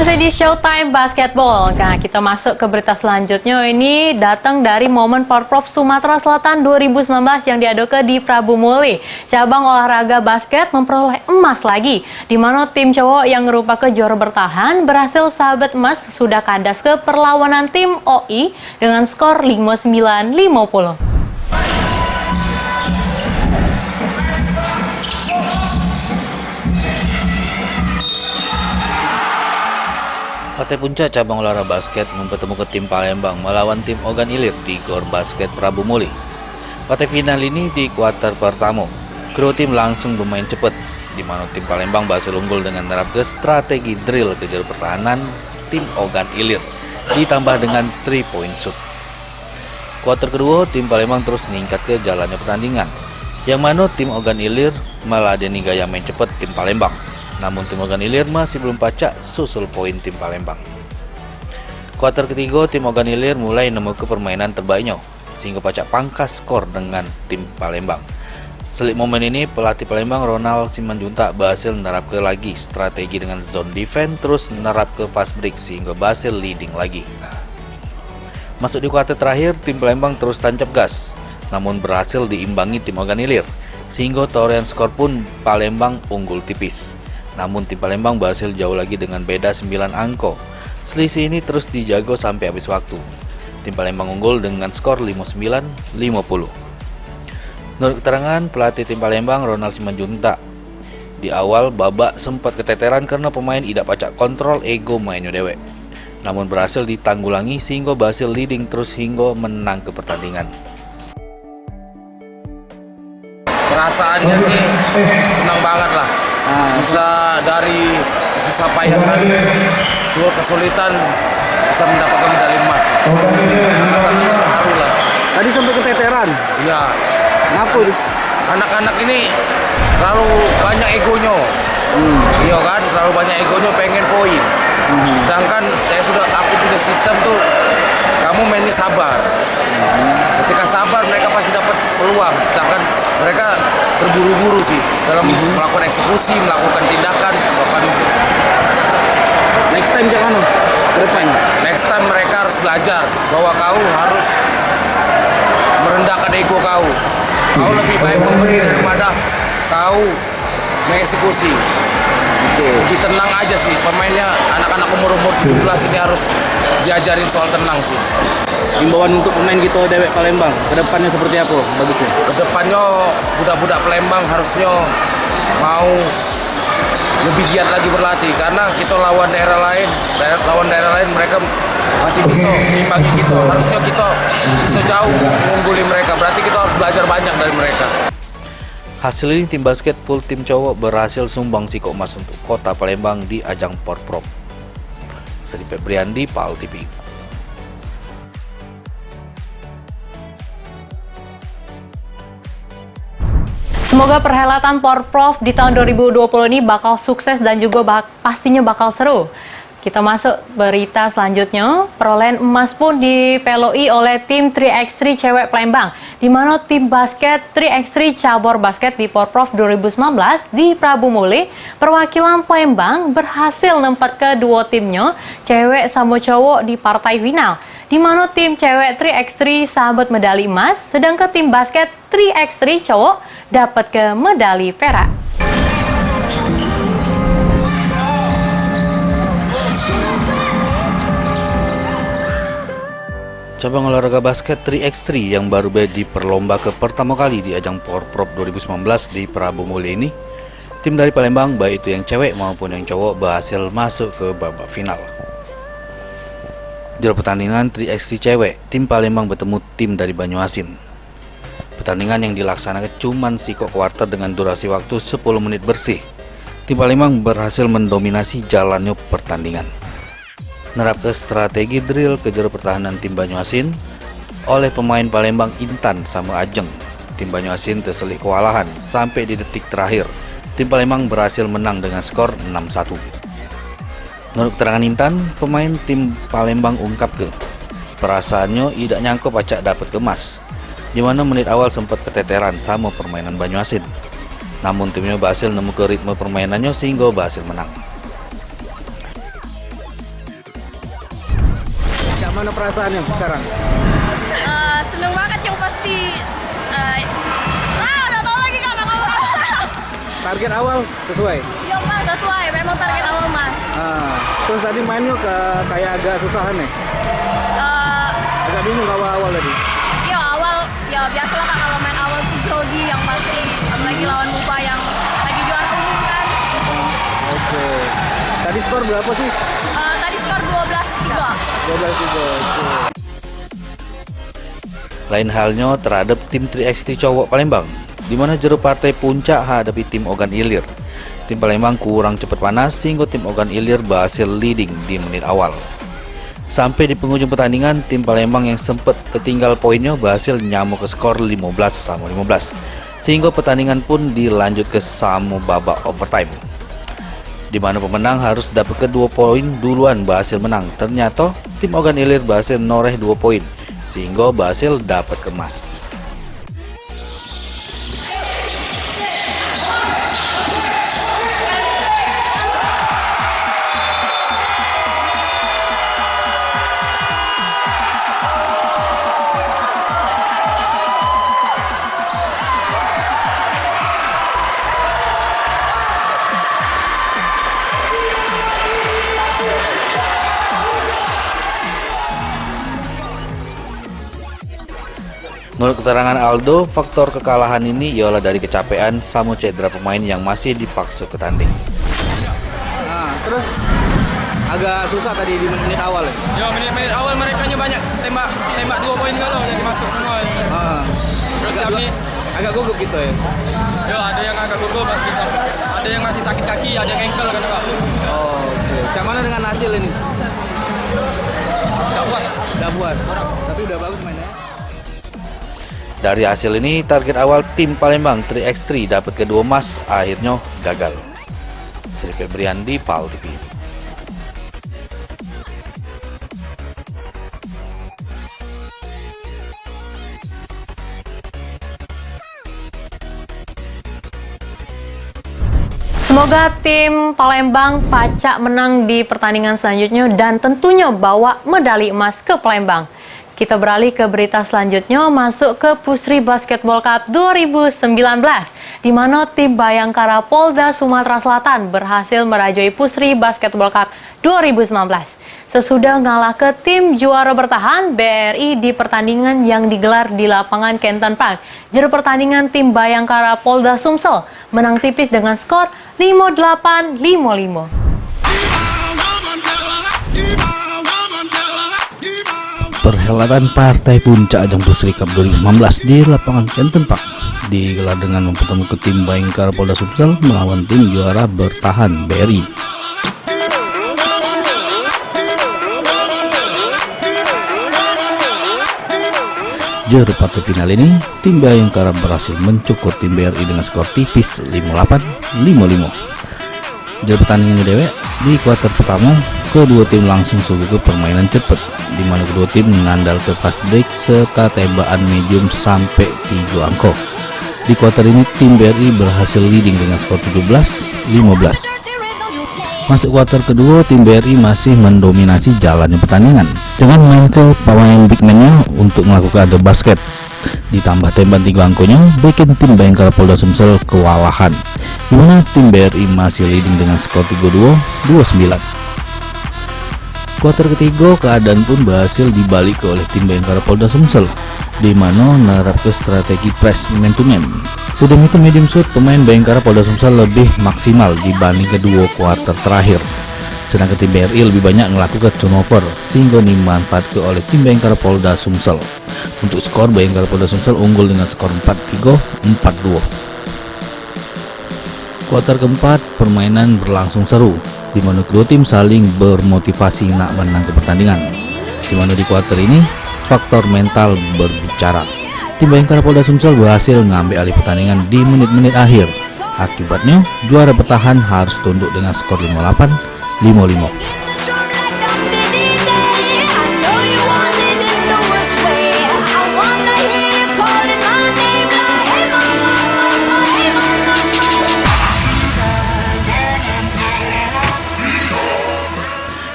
Masih di Showtime Basketball. Nah, kita masuk ke berita selanjutnya. Ini datang dari momen Porprov Sumatera Selatan 2019 yang diadakan di Prabu Muli. Cabang olahraga basket memperoleh emas lagi, di mana tim cowok yang merupakan juara bertahan berhasil sabet emas sudah kandas ke perlawanan tim OI dengan skor 59-50. Partai Puncak cabang olahraga basket mempertemukan tim Palembang melawan tim Ogan Ilir di Gor Basket Prabu Muli. Partai final ini di kuarter pertama. Kedua tim langsung bermain cepat, di mana tim Palembang berhasil unggul dengan menerapkan strategi drill kejar pertahanan tim Ogan Ilir, ditambah dengan 3-point shoot. Kuarter kedua, tim Palembang terus meningkat ke jalannya pertandingan, yang mana tim Ogan Ilir meladeni gaya main cepat tim Palembang. Namun tim Ogan Ilir masih belum pacak susul poin tim Palembang. Kuarter ketiga, tim Ogan Ilir mulai menemukan permainan terbaiknya, sehingga pacak pangkas skor dengan tim Palembang. Selik momen ini, pelatih Palembang Ronald Simanjuntak berhasil menerapkan lagi strategi dengan zone defense, terus menerapkan fast break sehingga berhasil leading lagi. Masuk di kuarter terakhir, tim Palembang terus tancap gas, namun berhasil diimbangi tim Ogan Ilir, sehingga torehan skor pun Palembang unggul tipis. Namun tim Palembang berhasil jauh lagi dengan beda 9 angka. Selisih ini terus dijaga sampai habis waktu. Tim Palembang unggul dengan skor 59-50. Menurut keterangan pelatih tim Palembang Ronald Simanjuntak, di awal babak sempat keteteran karena pemain tidak pacak kontrol ego mainnya dewek. Namun berhasil ditanggulangi sehingga berhasil leading terus hingga menang ke pertandingan. Perasaannya sih senang banget lah. Bisa dari susah payah kesulitan bisa mendapatkan medali emas. Sangat terharu lah. Tadi sampai keteteran. Iya. Kenapa? Anak-anak ini terlalu banyak egonya. Iya kan, terlalu banyak egonya pengen poin. Sedangkan aku punya sistem tuh, kamu mainnya sabar. Ketika sabar mereka pasti dapat peluang. Sedangkan mereka terburu-buru sih dalam melakukan eksekusi, melakukan tindakan. Next time jangan ke depan. Next time mereka harus belajar bahwa kau harus merendahkan ego kau. Kau lebih baik memberi daripada kau mengeksekusi. Lebih tenang aja sih pemainnya. Anak-anak umur 17 ini harus diajarin soal tenang sih. Himbauan untuk pemain kita dewek Palembang ke depannya seperti apa bagusnya? Kedepannya budak-budak Palembang harusnya mau lebih giat lagi berlatih, karena kita lawan daerah lain mereka masih bisa imbangi kita. Harusnya kita bisa jauh mengungguli mereka, berarti kita harus belajar banyak dari mereka. Hasil ini tim basket full tim cowok berhasil sumbang siko emas untuk kota Palembang di ajang Porprov. Seri Febriandi, PAL TV. Semoga perhelatan Porprov di tahun 2020 ini bakal sukses dan juga pastinya bakal seru. Kita masuk berita selanjutnya. Perolehan emas pun dipeloi oleh tim 3x3 cewek Palembang, di mana tim basket 3x3 cabur basket di Porprov 2019 di Prabu Muli, perwakilan Palembang berhasil nempat kedua timnya, cewek sama cowok di partai final, di mana tim cewek 3x3 sahabat medali emas, sedangkan tim basket 3x3 cowok dapat ke medali perak. Cabang olahraga basket 3x3 yang baru diperlombakan pertama kali di ajang Porprov 2019 di Prabu Muli ini, tim dari Palembang baik itu yang cewek maupun yang cowok berhasil masuk ke babak final. Di pertandingan 3x3 cewek, tim Palembang bertemu tim dari Banyuasin. Pertandingan yang dilaksanakan cuman siko kuarter dengan durasi waktu 10 menit bersih. Tim Palembang berhasil mendominasi jalannya pertandingan. Menerapkan strategi drill kejar pertahanan tim Banyuasin oleh pemain Palembang Intan sama Ajeng. Tim Banyuasin terselik kewalahan sampai di detik terakhir. Tim Palembang berhasil menang dengan skor 6-1. Menurut keterangan Intan, pemain tim Palembang ungkap perasaannya tidak nyangka pacak dapat kemas, di mana menit awal sempat keteteran sama permainan Banyuasin. Namun timnya berhasil nemu ke ritme permainannya sehingga berhasil menang. Gimana perasaannya sekarang? Seneng banget yang pasti. Udah tau lagi kan apa? Target awal sesuai. Ya mas, sesuai. Memang target awal mas. Terus tadi mainnya kayak agak susahan nih. Agak bingung awal-awal tadi. Ya awal, ya biasalah kak kalau main awal tuh grogi yang pasti. Apalagi lawan MUBA yang lagi juara umum kan. Oke. Tadi skor berapa sih? Tadi skor 12-3. 12-3. Lain halnya terhadap tim 3x3 cowok Palembang, di mana juru partai puncak hadapi tim Ogan Ilir. Tim Palembang kurang cepat panas sehingga tim Ogan Ilir berhasil leading di menit awal. Sampai di penghujung pertandingan, tim Palembang yang sempat tertinggal poinnya berhasil nyamuk ke skor 15-15. Sehingga pertandingan pun dilanjut ke sama babak overtime, di mana pemenang harus dapat ke 2 poin duluan berhasil menang. Ternyata tim Ogan Ilir berhasil noreh 2 poin sehingga berhasil dapat kemas. Menurut keterangan Aldo, faktor kekalahan ini ialah dari kecapean sama cedera pemain yang masih dipaksa ke tanding. Terus agak susah tadi di menit awal ya? Ya menit-menit awal mereka banyak tembak 2 poin kalau jadi masuk semua. Terus kami agak gugup gitu ya? ya ada yang agak gugup, ada yang masih sakit kaki, ada yang ankle kan Kak. Oke. Kayak mana dengan hasil ini? Enggak puas. Udah puas. Tapi udah bagus mainnya. Dari hasil ini, target awal tim Palembang 3x3 dapat kedua emas akhirnya gagal. Sri Febriandi, PAL TV. Semoga tim Palembang pacak menang di pertandingan selanjutnya dan tentunya bawa medali emas ke Palembang. Kita beralih ke berita selanjutnya, masuk ke Pusri Basketball Cup 2019, di mana tim Bayangkara Polda Sumatera Selatan berhasil merajai Pusri Basketball Cup 2019. Sesudah ngalah ke tim juara bertahan BRI di pertandingan yang digelar di lapangan Kenton Park. Juru pertandingan tim Bayangkara Polda Sumsel menang tipis dengan skor 58-55. Perhelatan Partai Puncak Ajang Pusri Cup 2019 di lapangan Kenton Park digelar dengan mempertemukan tim Bayangkara Polda Sumsel melawan tim juara bertahan BRI. Juru partai final ini, tim Bayangkara berhasil mencukur tim BRI dengan skor tipis 58-55. Juru pertandingan dewek di kuarter pertama, kedua tim langsung suguh ke permainan cepat, di mana kedua tim mengandalkan fast break serta tembakan medium sampai 3 angka. Di kuarter ini tim BRI berhasil leading dengan skor 17-15. Masuk kuarter kedua, tim BRI masih mendominasi jalannya pertandingan dengan main ke pemain big man-nya untuk melakukan adu basket. Ditambah tembakan 3 angkonya, bikin tim Bayangkara Polda Sumsel kewalahan, di mana tim BRI masih leading dengan skor 32-29. Kuarter ketiga, keadaan pun berhasil dibalik oleh tim Bayangkara Polda Sumsel, di mana menerapkan strategi press momentumen. Sedemikian medium shoot pemain Bayangkara Polda Sumsel lebih maksimal dibanding kedua kuarter terakhir. Sedangkan tim BRI lebih banyak melakukan turnover sehingga dimanfaatkan oleh tim Bayangkara Polda Sumsel. Untuk skor, Bayangkara Polda Sumsel unggul dengan skor 4-3, 4-2. Kuarter keempat, permainan berlangsung seru, di mana kedua tim saling bermotivasi nak menang ke pertandingan. Di mana di kuarter ini, faktor mental berbicara. Tim Bayangkara Polda Sumsel berhasil mengambil alih pertandingan di menit-menit akhir. Akibatnya, juara bertahan harus tunduk dengan skor 58-55.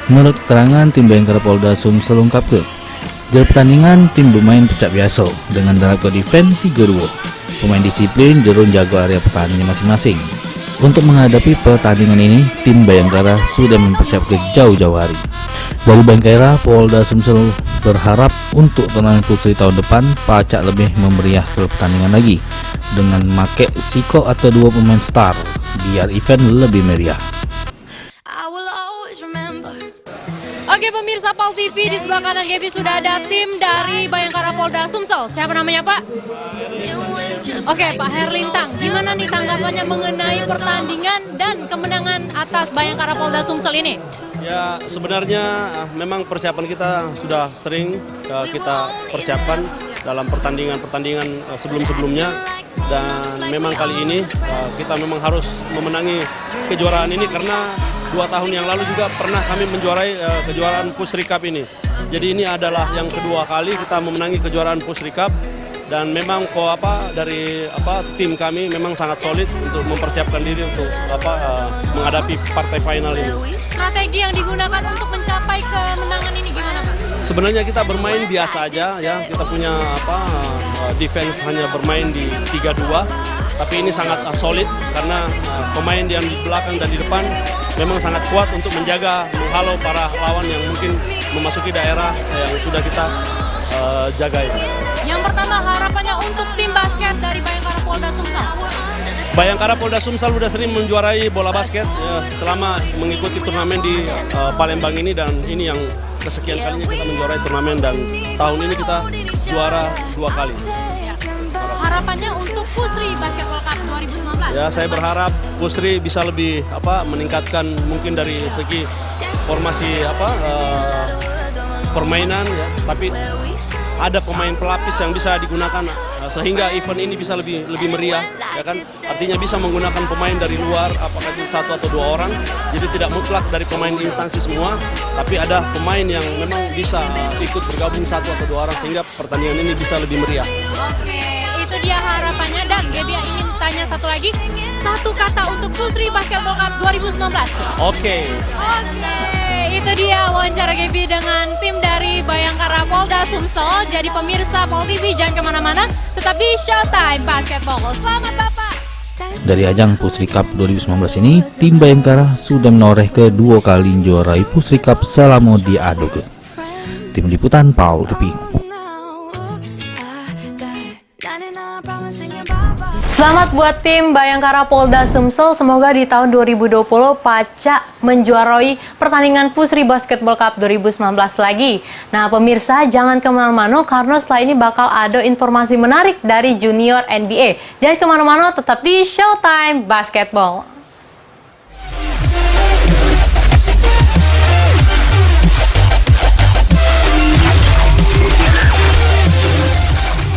Menurut keterangan tim Bayangkara Polda Sumsel ungkapkan, Dalam pertandingan, tim bermain pecah biasa dengan menerapkan defense 3-2. Pemain disiplin jerun jaga area pertandingan masing-masing. Untuk menghadapi pertandingan ini, tim Bayangkara sudah mempersiapkan jauh-jauh hari. Dari Bayangkara, Polda Sumsel berharap untuk turnamen putri tahun depan pacak lebih memeriah ke pertandingan lagi dengan memakai siko atau 2 pemain star biar event lebih meriah. Oke pemirsa Pal TV, di sebelah kanan Gaby sudah ada tim dari Bayangkara Polda Sumsel. Siapa namanya Pak? Oke Pak Herlintang, gimana nih tanggapannya mengenai pertandingan dan kemenangan atas Bayangkara Polda Sumsel ini? Ya sebenarnya memang persiapan kita sudah sering kita persiapkan dalam pertandingan-pertandingan sebelum-sebelumnya, dan memang kali ini kita memang harus memenangi kejuaraan ini karena 2 tahun yang lalu juga pernah kami menjuarai kejuaraan Pusri Cup ini. Jadi ini adalah yang kedua kali kita memenangi kejuaraan Pusri Cup, dan memang dari tim kami memang sangat solid untuk mempersiapkan diri untuk menghadapi partai final ini. Strategi yang digunakan untuk mencapai kemenangan ini gimana Pak? Sebenarnya kita bermain biasa aja ya, kita punya defense hanya bermain di 3-2, tapi ini sangat solid karena pemain yang di belakang dan di depan memang sangat kuat untuk menjaga, menghalau para lawan yang mungkin memasuki daerah yang sudah kita jaga ini. Yang pertama harapannya untuk tim basket dari Bayangkara Polda Sumsel. Bayangkara Polda Sumsel sudah sering menjuarai bola basket selama mengikuti turnamen di Palembang ini, dan ini yang kesekian kalinya kita menjuarai turnamen, dan tahun ini kita juara 2 kali. Harapannya untuk Pusri Basketball Cup 2019. Ya, saya berharap Pusri bisa lebih meningkatkan mungkin dari segi formasi permainan ya, tapi ada pemain pelapis yang bisa digunakan sehingga event ini bisa lebih meriah ya kan. Artinya bisa menggunakan pemain dari luar, apakah itu 1 atau 2 orang. Jadi tidak mutlak dari pemain instansi semua, tapi ada pemain yang memang bisa ikut bergabung 1 atau 2 orang sehingga pertandingan ini bisa lebih meriah. Oke, itu dia harapannya, dan Gaby ingin tanya satu lagi, 1 kata untuk Pusri Basketball Cup 2019. Oke, itu dia wawancara Gaby dengan tim dari Bayangkara Polda Sumsel. Jadi pemirsa Pal TV jangan kemana-mana, tetap di Showtime Basketball. Selamat Bapak. Dari ajang Pusri Cup 2019 ini, tim Bayangkara sudah menoreh ke-2 kali menjuarai Pusri Cup selama diadu ke. Tim Liputan Pal TV. Selamat buat tim Bayangkara Polda Sumsel, semoga di tahun 2020 pacak menjuarai pertandingan Pusri Basketball Cup 2019 lagi. Nah pemirsa jangan kemana-mana karena setelah ini bakal ada informasi menarik dari junior NBA. Jangan kemana-mana, tetap di Showtime Basketball.